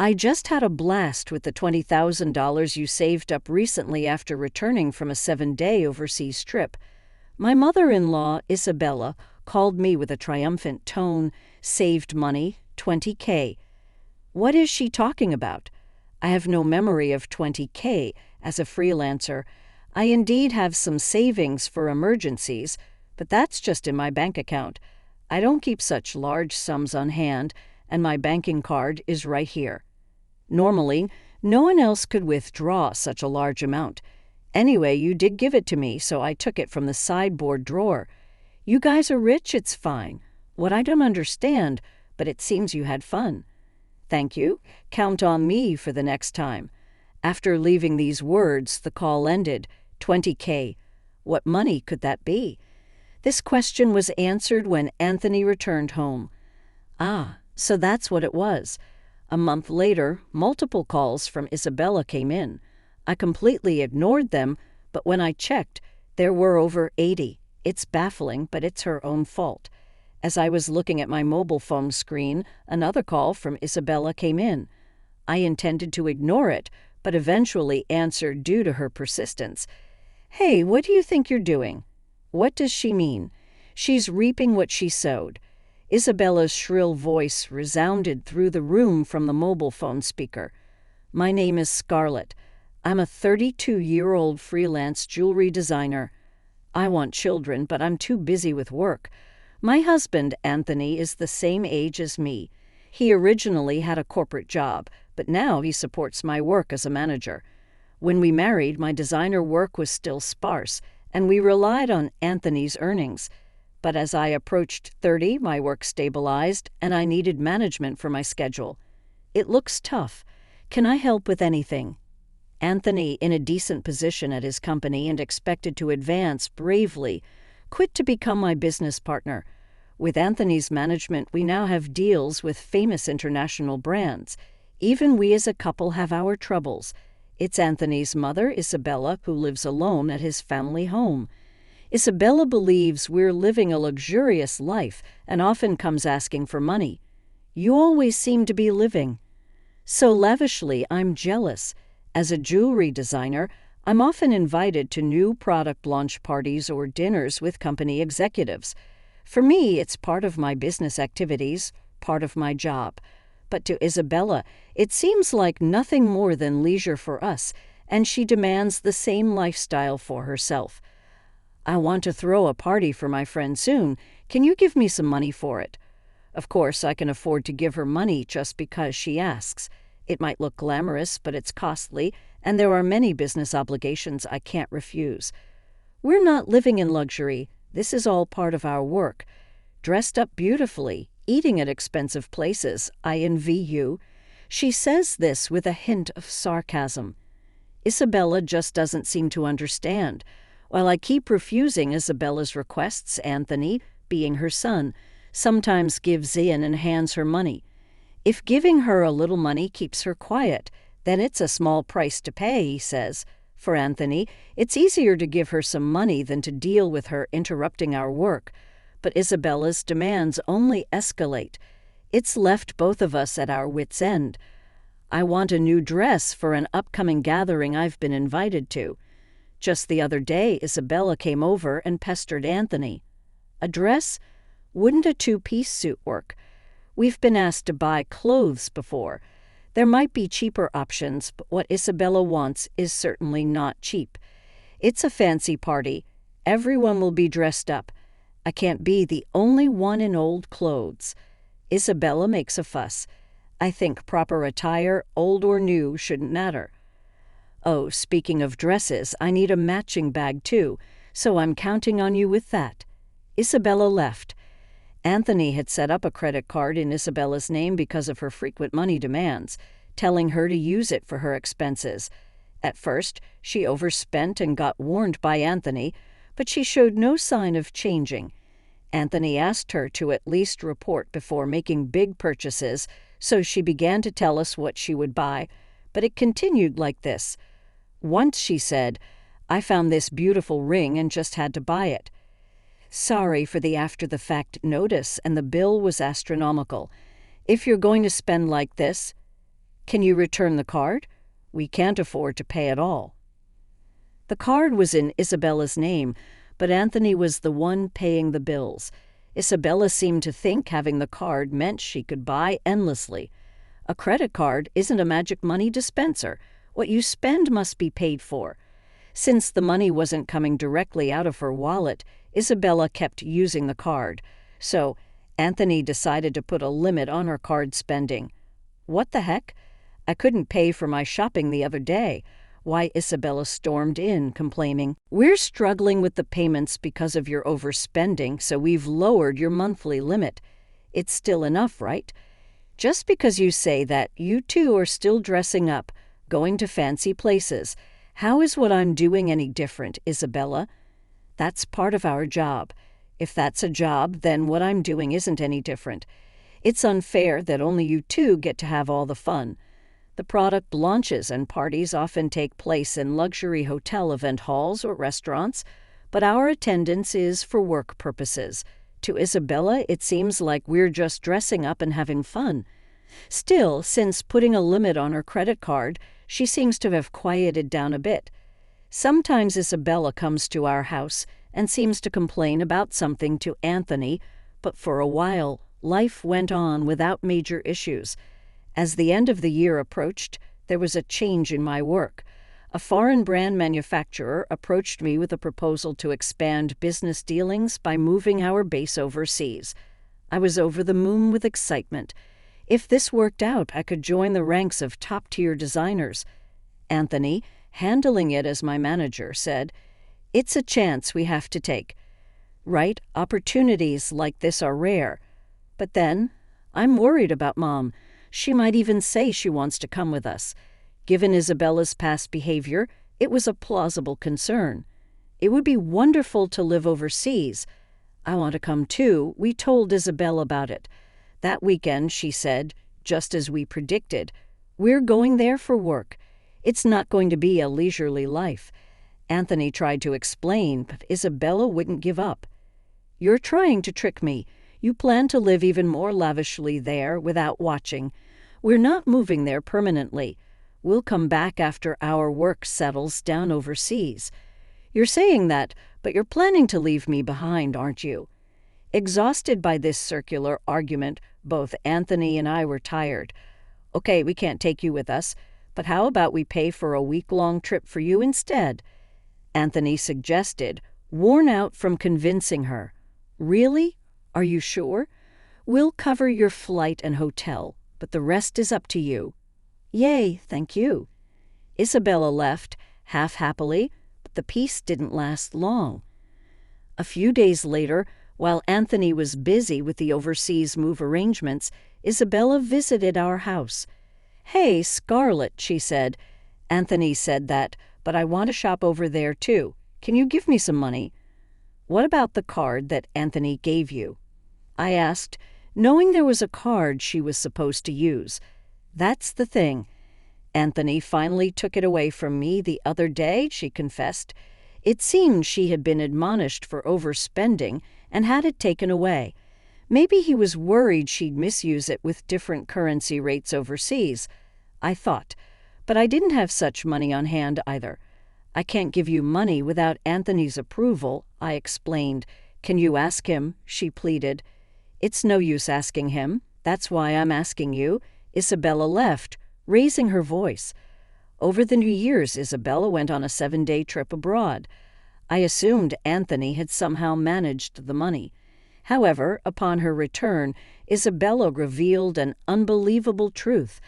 I just had a blast with the $20,000 you saved up recently after returning from a 7-day overseas trip. My mother-in-law, Isabella, called me with a triumphant tone. Saved money, 20K. What is she talking about? I have no memory of 20K as a freelancer. I indeed have some savings for emergencies, but that's just in my bank account. I don't keep such large sums on hand, and my banking card is right here. Normally, no one else could withdraw such a large amount. Anyway, you did give it to me, so I took it from the sideboard drawer. You guys are rich, it's fine. What I don't understand, but it seems you had fun. Thank you. Count on me for the next time. After leaving these words, the call ended. 20K. What money could that be? This question was answered when Anthony returned home. Ah, so that's what it was. A month later, multiple calls from Isabella came in. I completely ignored them, but when I checked, there were over 80. It's baffling, but it's her own fault. As I was looking at my mobile phone screen, another call from Isabella came in. I intended to ignore it, but eventually answered due to her persistence. Hey, what do you think you're doing? What does she mean? She's reaping what she sowed. Isabella's shrill voice resounded through the room from the mobile phone speaker. My name is Scarlett. I'm a 32-year-old freelance jewelry designer. I want children, but I'm too busy with work. My husband, Anthony, is the same age as me. He originally had a corporate job, but now he supports my work as a manager. When we married, my designer work was still sparse, and we relied on Anthony's earnings. But as I approached 30, my work stabilized, and I needed management for my schedule. It looks tough. Can I help with anything? Anthony, in a decent position at his company and expected to advance bravely, quit to become my business partner. With Anthony's management, we now have deals with famous international brands. Even we as a couple have our troubles. It's Anthony's mother, Isabella, who lives alone at his family home. Isabella believes we're living a luxurious life and often comes asking for money. You always seem to be living so lavishly, I'm jealous. As a jewelry designer, I'm often invited to new product launch parties or dinners with company executives. For me, it's part of my business activities, part of my job. But to Isabella, it seems like nothing more than leisure for us, and she demands the same lifestyle for herself. I want to throw a party for my friend soon. Can you give me some money for it? Of course, I can afford to give her money just because she asks. It might look glamorous, but it's costly, and there are many business obligations I can't refuse. We're not living in luxury. This is all part of our work. Dressed up beautifully, eating at expensive places, I envy you. She says this with a hint of sarcasm. Isabella just doesn't seem to understand. While I keep refusing Isabella's requests, Anthony, being her son, sometimes gives in and hands her money. If giving her a little money keeps her quiet, then it's a small price to pay, he says. For Anthony, it's easier to give her some money than to deal with her interrupting our work. But Isabella's demands only escalate. It's left both of us at our wits' end. I want a new dress for an upcoming gathering I've been invited to. Just the other day, Isabella came over and pestered Anthony. A dress? Wouldn't a two-piece suit work? We've been asked to buy clothes before. There might be cheaper options, but what Isabella wants is certainly not cheap. It's a fancy party. Everyone will be dressed up. I can't be the only one in old clothes. Isabella makes a fuss. I think proper attire, old or new, shouldn't matter. Oh, speaking of dresses, I need a matching bag too, so I'm counting on you with that. Isabella left. Anthony had set up a credit card in Isabella's name because of her frequent money demands, telling her to use it for her expenses. At first, she overspent and got warned by Anthony, but she showed no sign of changing. Anthony asked her to at least report before making big purchases, so she began to tell us what she would buy, but it continued like this. Once she said, I found this beautiful ring and just had to buy it. Sorry for the after-the-fact notice, and the bill was astronomical. If you're going to spend like this, Can you return the card? We can't afford to pay at all. The card was in Isabella's name, but Anthony was the one paying the bills. Isabella seemed to think having the card meant she could buy endlessly. A credit card isn't a magic money dispenser. What you spend must be paid for. Since the money wasn't coming directly out of her wallet, Isabella kept using the card. So Anthony decided to put a limit on her card spending. What the heck? I couldn't pay for my shopping the other day. Why, Isabella stormed in, complaining, "We're struggling with the payments because of your overspending, so we've lowered your monthly limit. It's still enough, right? Just because you say that, you too are still dressing up, going to fancy places. How is what I'm doing any different, Isabella? That's part of our job. If that's a job, then what I'm doing isn't any different. It's unfair that only you two get to have all the fun. The product launches and parties often take place in luxury hotel event halls or restaurants, but our attendance is for work purposes. To Isabella, it seems like we're just dressing up and having fun." Still, since putting a limit on her credit card, she seems to have quieted down a bit. Sometimes Isabella comes to our house and seems to complain about something to Anthony, but for a while, life went on without major issues. As the end of the year approached, there was a change in my work. A foreign brand manufacturer approached me with a proposal to expand business dealings by moving our base overseas. I was over the moon with excitement. If this worked out, I could join the ranks of top-tier designers. Anthony, handling it as my manager, said, "It's a chance we have to take. Right, opportunities like this are rare. But then, I'm worried about Mom. She might even say she wants to come with us. Given Isabella's past behavior, it was a plausible concern. It would be wonderful to live overseas. I want to come too. We told Isabella about it. That weekend, she said, just as we predicted, we're going there for work. It's not going to be a leisurely life." Anthony tried to explain, but Isabella wouldn't give up. "You're trying to trick me. You plan to live even more lavishly there without watching. We're not moving there permanently. We'll come back after our work settles down overseas. You're saying that, but you're planning to leave me behind, aren't you?" Exhausted by this circular argument, both Anthony and I were tired. "Okay, we can't take you with us, but how about we pay for a week-long trip for you instead?" Anthony suggested, worn out from convincing her. "Really? Are you sure? We'll cover your flight and hotel, but the rest is up to you." "Yay, thank you." Isabella left, half happily, but the peace didn't last long. A few days later, while Anthony was busy with the overseas move arrangements, Isabella visited our house. "Hey, Scarlett," she said. "Anthony said that, but I want to shop over there too. Can you give me some money?" "What about the card that Anthony gave you?" I asked, knowing there was a card she was supposed to use. "That's the thing. Anthony finally took it away from me the other day," she confessed. It seemed she had been admonished for overspending and had it taken away. Maybe he was worried she'd misuse it with different currency rates overseas. I thought, but I didn't have such money on hand either. "I can't give you money without Anthony's approval," I explained. "Can you ask him?" she pleaded. "It's no use asking him. That's why I'm asking you." Isabella left, raising her voice. Over the New Year's, Isabella went on a 7-day trip abroad. I assumed Anthony had somehow managed the money. However, upon her return, Isabella revealed an unbelievable truth.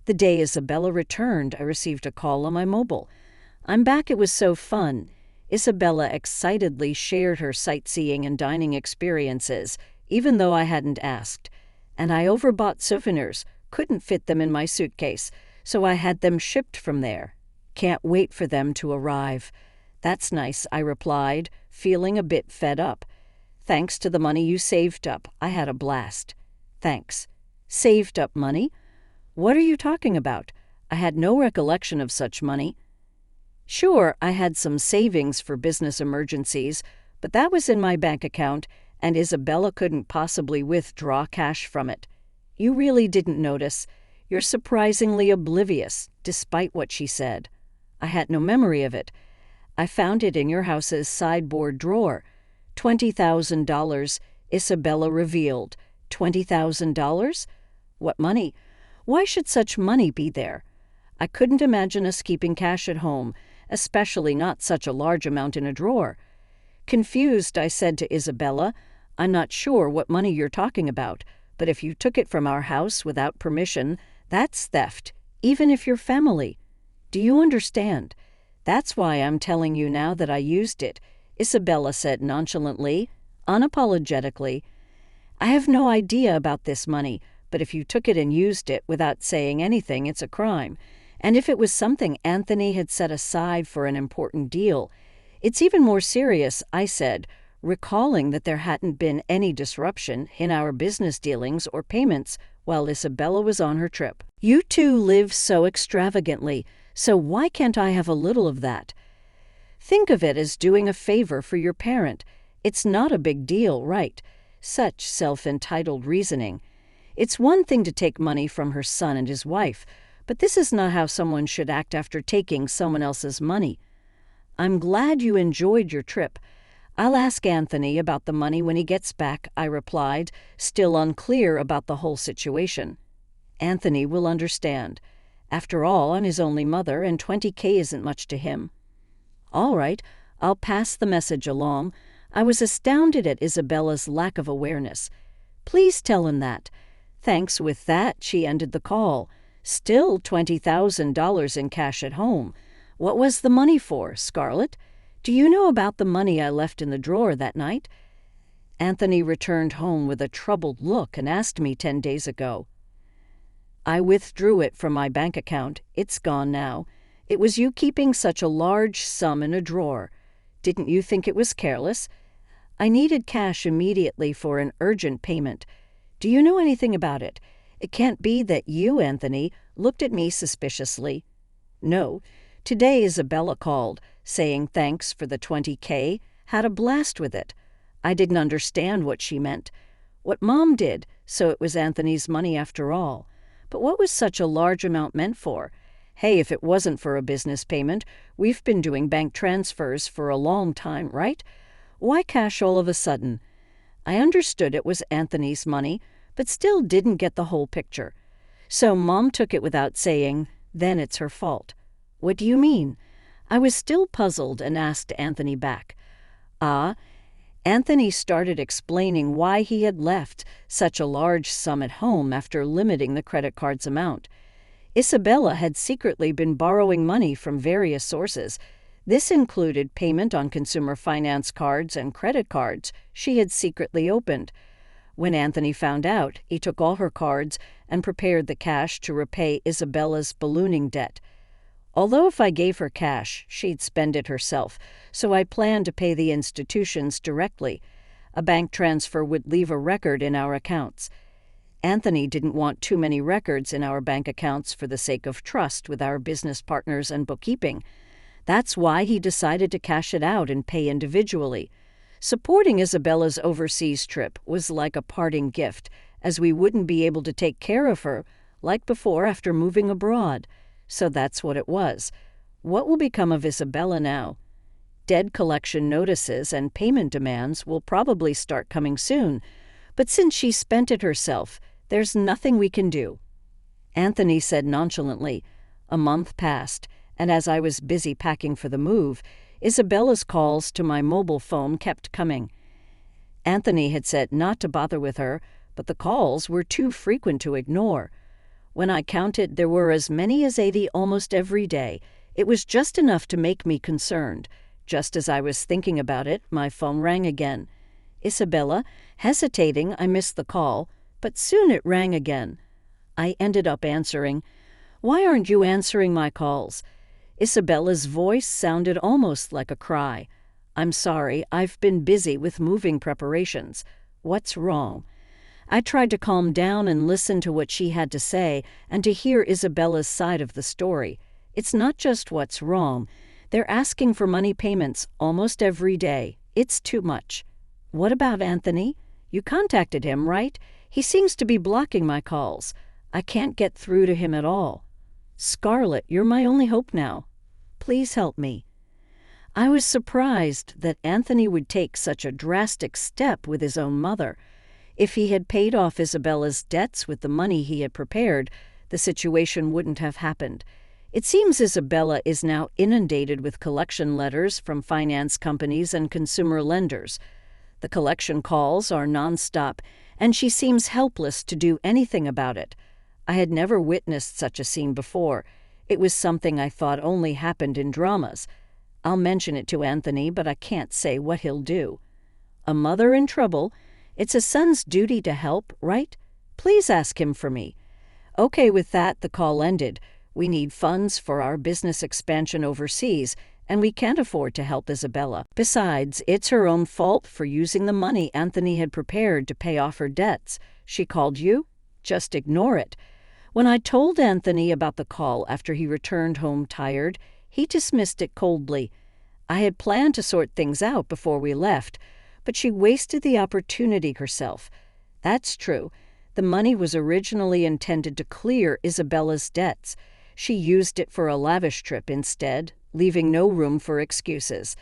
The day Isabella returned, I received a call on my mobile. "I'm back, it was so fun." Isabella excitedly shared her sightseeing and dining experiences, even though I hadn't asked. And I overbought souvenirs, couldn't fit them in my suitcase, so I had them shipped from there. "Can't wait for them to arrive." "That's nice," I replied, feeling a bit fed up. "Thanks to the money you saved up, I had a blast." "Thanks." "Saved up money? What are you talking about? I had no recollection of such money." "Sure, I had some savings for business emergencies, but that was in my bank account, and Isabella couldn't possibly withdraw cash from it." "You really didn't notice. You're surprisingly oblivious, despite what she said. I had no memory of it. I found it in your house's sideboard drawer. $20,000, Isabella revealed. $20,000? What money? Why should such money be there? I couldn't imagine us keeping cash at home, especially not such a large amount in a drawer. Confused, I said to Isabella, I'm not sure what money you're talking about, but if you took it from our house without permission, that's theft, even if you're family. Do you understand? That's why I'm telling you now that I used it, Isabella said nonchalantly, unapologetically. I have no idea about this money, but if you took it and used it without saying anything, it's a crime. And if it was something Anthony had set aside for an important deal, it's even more serious, I said, recalling that there hadn't been any disruption in our business dealings or payments while Isabella was on her trip. You two live so extravagantly, so why can't I have a little of that? Think of it as doing a favor for your parent. It's not a big deal, right? Such self-entitled reasoning. It's one thing to take money from her son and his wife, but this is not how someone should act after taking someone else's money. I'm glad you enjoyed your trip. I'll ask Anthony about the money when he gets back, I replied, still unclear about the whole situation. Anthony will understand. After all, I'm his only mother, and $20,000 isn't much to him. All right, I'll pass the message along. I was astounded at Isabella's lack of awareness. Please tell him that. Thanks. With that, she ended the call. Still $20,000 in cash at home. What was the money for, Scarlett? Do you know about the money I left in the drawer that night? Anthony returned home with a troubled look and asked me 10 days ago. I withdrew it from my bank account. It's gone now. It was you keeping such a large sum in a drawer. Didn't you think it was careless? I needed cash immediately for an urgent payment. Do you know anything about it? It can't be that you, Anthony, looked at me suspiciously. No. Today Isabella called, saying thanks for the $20,000, had a blast with it. I didn't understand what she meant. What Mom did, so it was Anthony's money after all. But what was such a large amount meant for? Hey, if it wasn't for a business payment, we've been doing bank transfers for a long time, right? Why cash all of a sudden? I understood it was Anthony's money, but still didn't get the whole picture. So Mom took it without saying, then it's her fault. What do you mean? I was still puzzled and asked Anthony back. Anthony started explaining why he had left such a large sum at home after limiting the credit card's amount. Isabella had secretly been borrowing money from various sources. This included payment on consumer finance cards and credit cards she had secretly opened. When Anthony found out, he took all her cards and prepared the cash to repay Isabella's ballooning debt. Although if I gave her cash, she'd spend it herself, so I planned to pay the institutions directly. A bank transfer would leave a record in our accounts. Anthony didn't want too many records in our bank accounts for the sake of trust with our business partners and bookkeeping. That's why he decided to cash it out and pay individually. Supporting Isabella's overseas trip was like a parting gift, as we wouldn't be able to take care of her like before after moving abroad. So that's what it was. What will become of Isabella now? Debt collection notices and payment demands will probably start coming soon, but since she spent it herself, there's nothing we can do. Anthony said nonchalantly. A month passed, and as I was busy packing for the move, Isabella's calls to my mobile phone kept coming. Anthony had said not to bother with her, but the calls were too frequent to ignore. When I counted, there were as many as 80 almost every day. It was just enough to make me concerned. Just as I was thinking about it, my phone rang again. Isabella, hesitating, I missed the call, but soon it rang again. I ended up answering. Why aren't you answering my calls? Isabella's voice sounded almost like a cry. I'm sorry, I've been busy with moving preparations. What's wrong? I tried to calm down and listen to what she had to say and to hear Isabella's side of the story. It's not just what's wrong. They're asking for money payments almost every day. It's too much. What about Anthony? You contacted him, right? He seems to be blocking my calls. I can't get through to him at all. Scarlett, you're my only hope now. Please help me." I was surprised that Anthony would take such a drastic step with his own mother. If he had paid off Isabella's debts with the money he had prepared, the situation wouldn't have happened. It seems Isabella is now inundated with collection letters from finance companies and consumer lenders. The collection calls are nonstop, and she seems helpless to do anything about it. I had never witnessed such a scene before. It was something I thought only happened in dramas. I'll mention it to Anthony, but I can't say what he'll do. A mother in trouble? It's a son's duty to help, right? Please ask him for me. Okay, with that, the call ended. We need funds for our business expansion overseas, and we can't afford to help Isabella. Besides, it's her own fault for using the money Anthony had prepared to pay off her debts. She called you? Just ignore it. When I told Anthony about the call after he returned home tired, he dismissed it coldly. I had planned to sort things out before we left, but she wasted the opportunity herself. That's true. The money was originally intended to clear Isabella's debts. She used it for a lavish trip instead, leaving no room for excuses.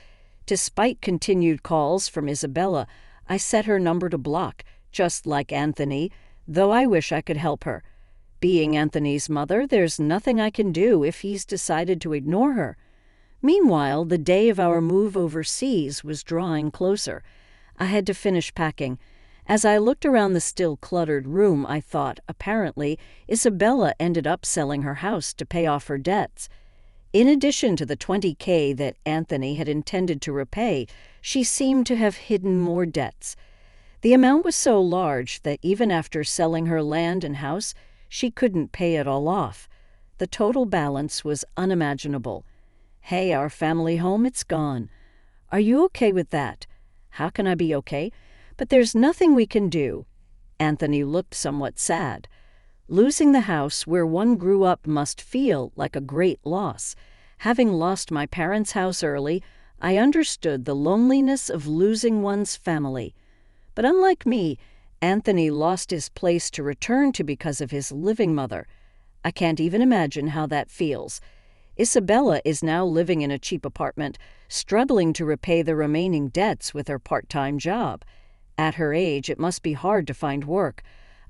Despite continued calls from Isabella, I set her number to block, just like Anthony, though I wish I could help her. Being Anthony's mother, there's nothing I can do if he's decided to ignore her. Meanwhile, the day of our move overseas was drawing closer. I had to finish packing. As I looked around the still cluttered room, I thought, apparently, Isabella ended up selling her house to pay off her debts. In addition to the $20,000 that Anthony had intended to repay, she seemed to have hidden more debts. The amount was so large that even after selling her land and house, she couldn't pay it all off. The total balance was unimaginable. Hey, our family home, it's gone. Are you okay with that? How can I be okay? But there's nothing we can do. Anthony looked somewhat sad. Losing the house where one grew up must feel like a great loss. Having lost my parents' house early, I understood the loneliness of losing one's family. But unlike me, Anthony lost his place to return to because of his living mother. I can't even imagine how that feels. Isabella is now living in a cheap apartment, struggling to repay the remaining debts with her part-time job. At her age, it must be hard to find work.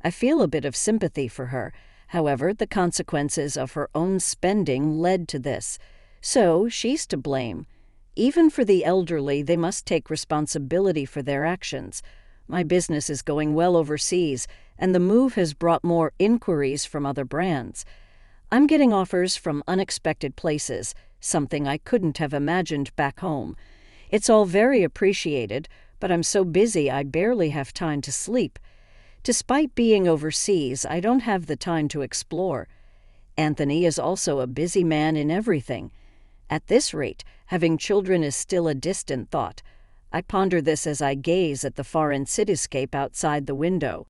I feel a bit of sympathy for her. However, the consequences of her own spending led to this. So she's to blame. Even for the elderly, they must take responsibility for their actions. My business is going well overseas, and the move has brought more inquiries from other brands. I'm getting offers from unexpected places, something I couldn't have imagined back home. It's all very appreciated, but I'm so busy I barely have time to sleep. Despite being overseas, I don't have the time to explore. Anthony is also a busy man in everything. At this rate, having children is still a distant thought. I ponder this as I gaze at the foreign cityscape outside the window.